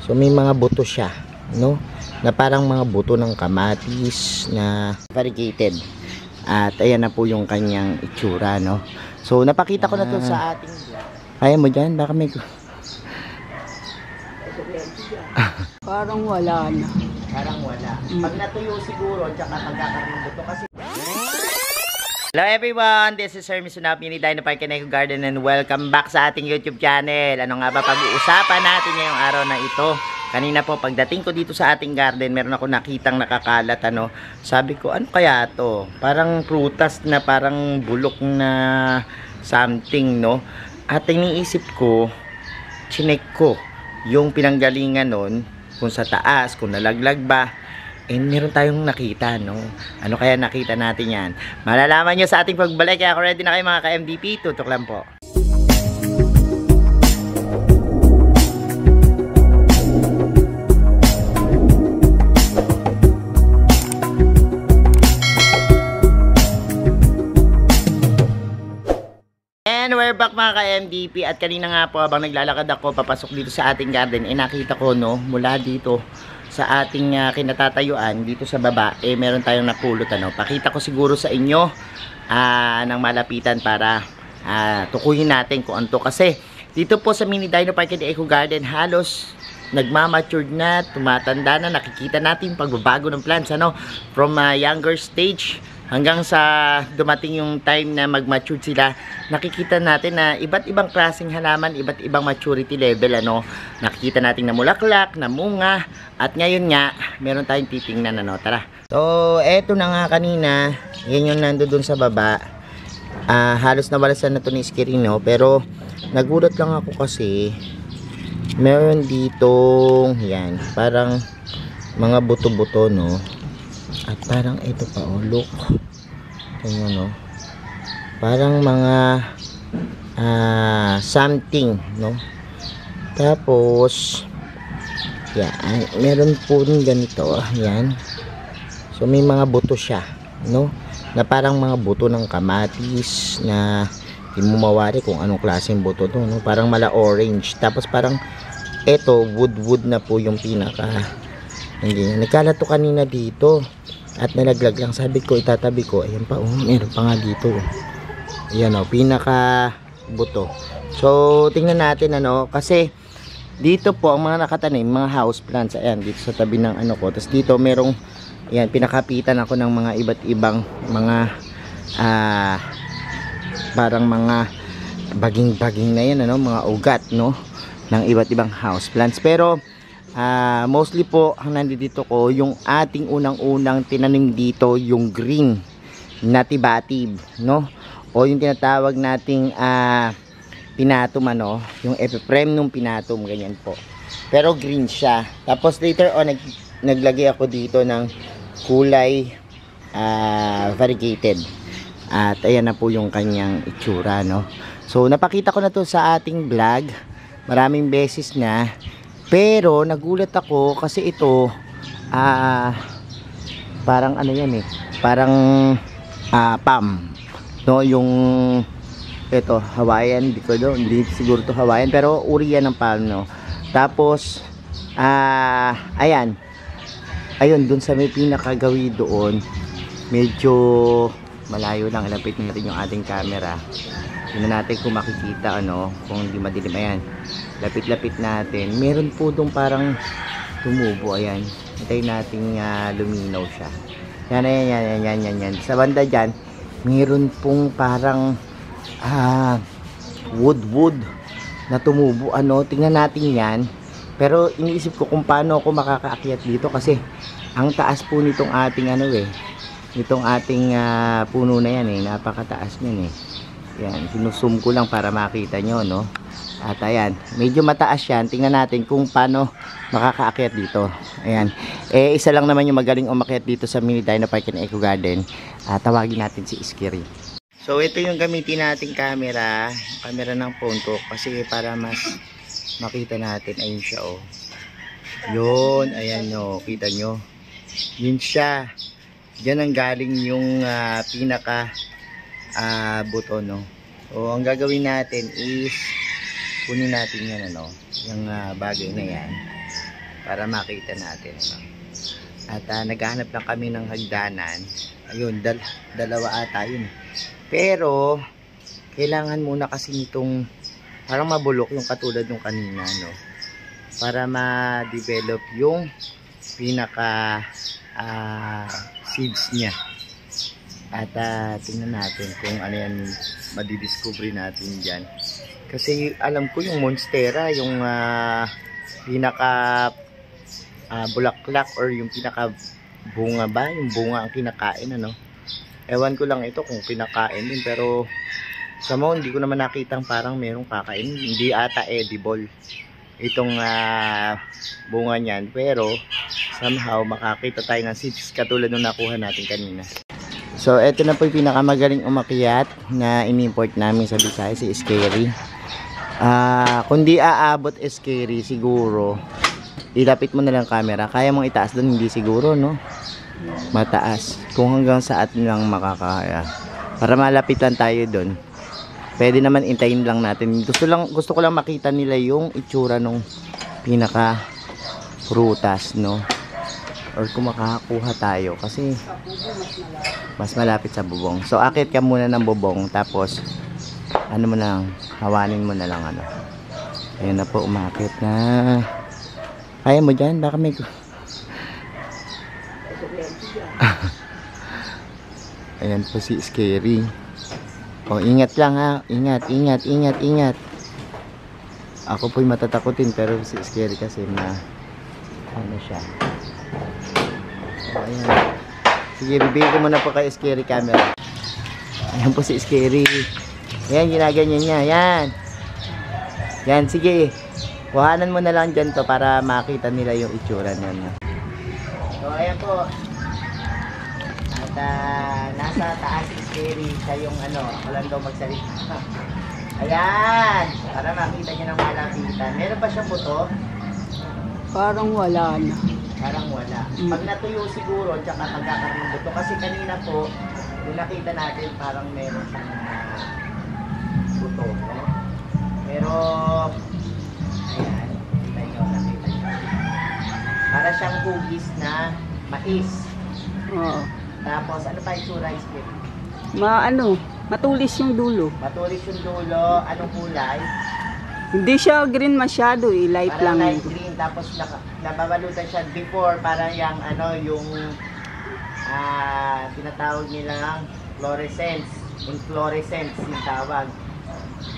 So may mga buto siya, no? Na parang mga buto ng kamatis na variegated. At ayan na po yung kanyang itsura, no? So napakita ko na to sa ating vlog. Kaya mo dyan? Baka may... Parang wala na. Parang wala. Pag natuyo siguro, tsaka magkakaroon ng buto kasi... Hello everyone! This is Sir Misunap ni Dino Park and Eco Garden and welcome back sa ating YouTube channel. Ano nga ba pag-uusapan natin ngayong araw na ito? Kanina po pagdating ko dito sa ating garden, meron ako nakitang nakakalat, ano. Sabi ko, ano kaya to? Parang prutas na parang bulok na something, no? At iniisip ko, chinek ko yung pinanggalingan nun, kung sa taas, kung nalaglag ba. And meron tayong nakita, no? Ano kaya nakita natin yan? Malalaman nyo sa ating pagbalik. Kaya ako ready na kayo mga ka-MDP. Tutok lang po. And we're back mga ka-MDP. At kanina nga po habang naglalakad ako papasok dito sa ating garden, nakita ko, no, mula dito sa ating kinatatayuan dito sa baba, meron tayong napulot, ano. Pakita ko siguro sa inyo ng malapitan para tukuyin natin kung ano to. Kasi dito po sa Mini Dino Park and Eco Garden, halos nagmamatured na, tumatanda na, nakikita natin pagbabago ng plants, ano, from younger stage hanggang sa dumating yung time na mag-mature sila. Nakikita natin na iba't ibang klaseng halaman, iba't ibang maturity level, ano. Nakikita natin na mulaklak, na munga, at ngayon nga, meron tayong titingnan, ano. Tara. So, eto na nga kanina, yan yung nandoon sa baba. Halos nawalasan na to ni Skirino, pero nagulat lang ako kasi meron ditong, yan, parang mga buto-buto, no. At parang ito pa, oh, look. Tingnan, no. Parang mga something, no. Tapos yan, meron po din ganito, yan. So may mga buto siya, no, na parang mga buto ng kamatis na hindi mo mawari kung anong klaseng buto to, no. Parang mala orange. Tapos parang eto, wood na po yung pinaka. Hindi, nagkalat to kanina dito at nalaglag lang. Sabi ko itatabi ko, ayan pa, oh, meron pa nga dito, ayan, oh, pinaka buto. So tingnan natin, ano, kasi dito po ang mga nakatanim, mga house plants, ayan, dito sa tabi ng ano ko. Tapos dito merong, ayan, pinakapitan ako ng mga iba't ibang mga parang mga baging-baging na yan, ano, mga ugat, no, ng iba't ibang house plants. Pero mostly po ang nandito ko, yung ating unang-unang tinanim dito, yung green na tibatib, no, o yung tinatawag nating pinatum, ano, yung epipremnum pinatum, ganyan po, pero green siya. Tapos later on naglagay ako dito ng kulay variegated, at ayan na po yung kanyang itsura, no. So napakita ko na to sa ating vlog maraming beses na. Pero nagulat ako kasi ito parang ano yan, parang palm, no, yung ito Hawaiian, hindi siguro to Hawaiian, pero uri yan ng palm, no. Tapos ayan, ayun, dun sa may pinakagawi doon, medyo malayo lang, ilapit natin yung ating camera. Tingnan natin kung makikita, ano, kung hindi madilim. Ayan, lapit-lapit natin. Meron po dong parang tumubo. Ayan, hintayin natin luminaw siya. Yan, yan. Sa banda dyan, meron pong parang wood na tumubo, ano. Tingnan natin yan. Pero iniisip ko kung paano ako makakaakyat dito, kasi ang taas po nitong ating nitong ating puno na yan, napakataas niyan, yan, sinusum ko lang para makita nyo, no. At ayan, medyo mataas yan. Tingnan natin kung paano makakaakyat dito. Ayan, isa lang naman yung magaling umakyat dito sa Mini Dino Park and Eco Garden. Tawagin natin si Iskiri. So ito yung gamitin nating camera ng phone ko, kasi para mas makita natin. Ayun siya, oh, yun, ayan, nyo, kita nyo, yun siya. Diyan ang galing yung pinaka buto, no. So ang gagawin natin is kunin natin yan, ano, yung bagay na yan. para makita natin. No? At naghahanap lang kami ng hagdanan. Ayun, dalawa ata yun. Pero, kailangan muna kasi nitong parang mabulok yung katulad ng kanina, no? Para ma-develop yung pinaka seeds niya. At tingnan natin kung ano yan madidiscover natin dyan. Kasi alam ko yung monstera, yung pinaka bulaklak or yung pinaka bunga ba? Yung bunga ang kinakain, ano? Ewan ko lang ito kung kinakain din, pero somehow hindi ko naman nakitang parang merong kakain. Hindi ata edible itong bunga niyan, pero somehow makakita tayo ng seeds katulad nung nakuha natin kanina. So eto na po yung pinakamagaling umakyat na in-import namin sa Visayas, si Scary. Kundi aabot Scary, siguro ilapit mo na lang camera. Kaya mong itaas doon, hindi siguro, no? Mataas. Kung hanggang sa atin lang makakaya. Para malapit lang tayo doon. Pwede naman intayin lang natin. Gusto ko lang makita nila yung itsura nung pinaka prutas, no? Or kung makakakuha tayo. Kasi mas malapit sa bubong. So akit ka muna ng bubong. Tapos ano mo lang, hawanin mo na lang ano. Ayun na po, umakit na. Kaya mo dyan? Baka may... Ayan po si Scary. O, ingat lang ha. Ingat. Ako po'y matatakutin, pero si Scary kasi na... Ano siya. O, ayan. Sige, bibigay ko muna po kay Scary camera. Ayan po si Scary. Ayan, ginaganyan niya. Ayan. Yan, sige. Kuhanan mo na lang dyan to para makita nila yung itsura niya. So, ayan po. At nasa taas si Scary. Siya yung ano, walang daw magsalita. Ayan! Para makita niyo ng malapitan. Meron pa siyang buto? Parang wala na. Parang wala. Pag natuyo siguro, tsaka magkakaroon ng buto. Kasi kanina po, yung nakita natin, parang meron siyang buto. No? Pero... Ayan, nakita nyo. Para siyang hugis na mais. Oo. Tapos, ano pa yung sura, Split? Matulis yung dulo. Matulis yung dulo. Anong kulay? Hindi siya green masyado eh, light Parang lang. light green. Tapos, nababalutan siya before. Parang yung tinatawag nilang fluorescence. Inflorescence yung tawag.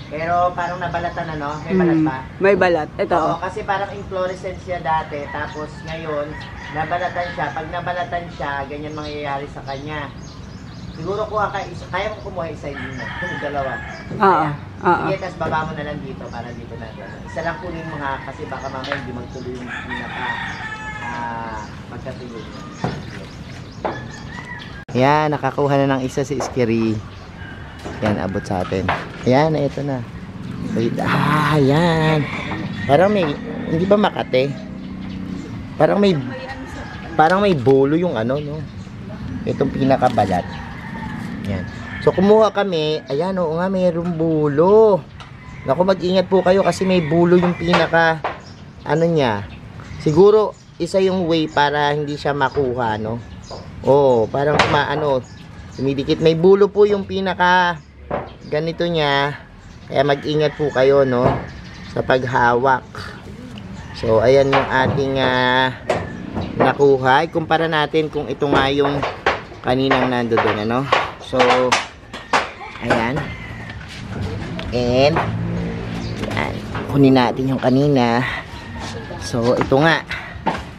Pero parang nabalatan ano? May balat pa? May balat. Ito. Oo, kasi parang inflorescence siya dati. Tapos ngayon, nabalatan siya. Pag nabalatan siya, ganyan mangyayari sa kanya. Siguro kuha ka isa. Kaya mo kumuha isa yun mo. Kung dalawa. Oo. Sige, tapos baba mo na lang dito para dito na. Isa lang kunin mo ha. Kasi baka mamaya hindi magtuloy yung pinaka pagkatuloy mo. Yan, nakakuha na ng isa si Scary. Yan, abot sa atin. Ayan, ito na. Wait, yan. Parang may, hindi ba makate? Parang may bolo yung ano, no? Itong pinakabalat. Yan. So, kumuha kami. Ayan, oo nga, mayroong bulo. Naku, mag-ingat po kayo kasi may bulo yung pinaka, ano niya. Siguro, isa yung way para hindi siya makuha, no? Oo, parang dumidikit. May bulo po yung pinaka ganito niya. Kaya mag-ingat po kayo, no? Sa paghawak. So, ayan yung ating nakuha. Ikumpara natin kung ito nga yung kaninang nando doon, ano? So, ayan. And, ayan. Kunin natin yung kanina. So, ito nga.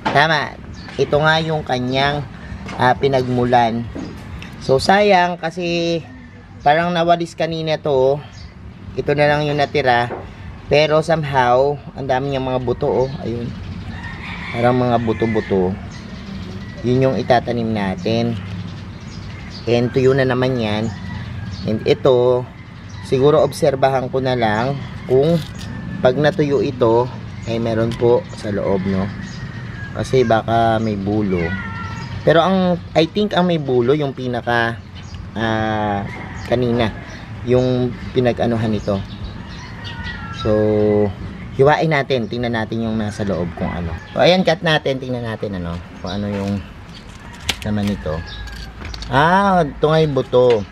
Tama. Ito nga yung kanyang pinagmulan. So, sayang kasi parang nawalis kanina to. Ito na lang yung natira. Pero somehow, ang dami niyang mga buto, oh. Ayun. Parang mga buto-buto. Yun yung itatanim natin. And tuyo na naman yan. And ito, siguro obserbahan ko na lang kung pag natuyo ito, ay meron po sa loob, no? Kasi baka may bulo. Pero I think ang may bulo yung pinaka kanina, yung pinag-anuhan nito. So, hiwain natin, tingnan natin yung nasa loob kung ano. So ayan, cut natin, tingnan natin ano, kung ano yung naman nito. Ito nga yung buto.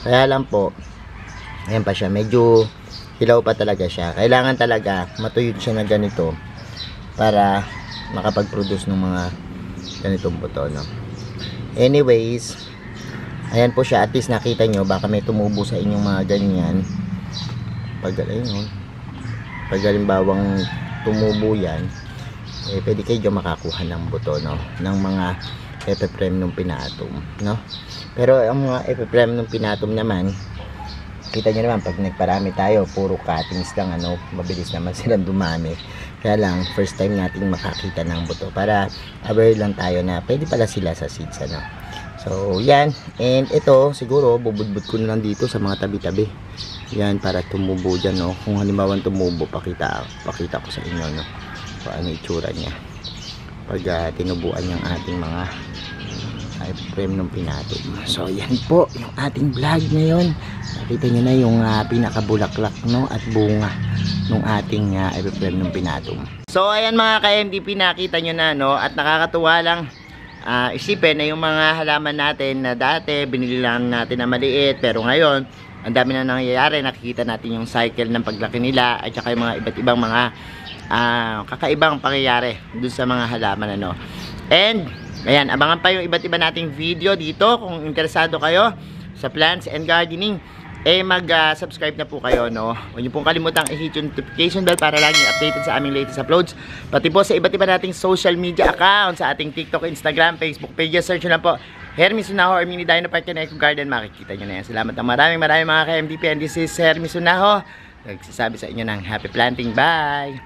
Kaya lang po, ayan pa siya, medyo hilaw pa talaga siya. Kailangan talaga matuyot siya na ganito para makapag-produce ng mga ganitong buto, no? Anyways, ayan po siya, at least nakita nyo, baka may tumubo sa inyong mga ganyan. Pag halimbawang tumubo yan, pwede kayo makakuha ng buto, no? Ng mga epipremnum pinatum, no? Pero ang mga epipremnum pinatum naman, kita nyo naman, pag nagparami tayo, puro cuttings lang, ano, mabilis naman silang dumami. Kaya lang, first time nating makakita ng buto para aware lang tayo na pwede pala sila sa seeds, ano. So, yan. And ito, siguro, bubudbud ko na lang dito sa mga tabi-tabi. Yan, para tumubo dyan, no. Kung halimbawa tumubo, pakita ko sa inyo, no. So, ano itsura niya. Pag tinubuan yung ating mga epipremnum pinatum. So, yan po, yung ating vlog ngayon. Nakita nyo na yung pinakabulaklak, no, at bunga ng ating epipremnum pinatum. So, ayan mga ka-MDP, nakita nyo na, no, at nakakatuwa lang isipin na yung mga halaman natin na dati binili lang natin na maliit, pero ngayon ang dami na nangyayari. Nakikita natin yung cycle ng paglaki nila at saka yung mga iba't ibang mga kakaibang pangyayari dun sa mga halaman, ano. And ayan, abangan pa yung iba't iba nating video dito. Kung interesado kayo sa plants and gardening, mag-subscribe na po kayo, no. Huwag niyo pong kalimutang i-hit yung notification bell para lagi updated sa aming latest uploads. Pati po sa iba't iba nating social media accounts, sa ating TikTok, Instagram, Facebook pages. Search nyo lang po Hermes Unaho or Mini Dino Park and Eco Garden. Makikita nyo na yan. Salamat ng maraming mga ka-MDP. And this is Hermes Unaho, nagsasabi sa inyo ng happy planting. Bye!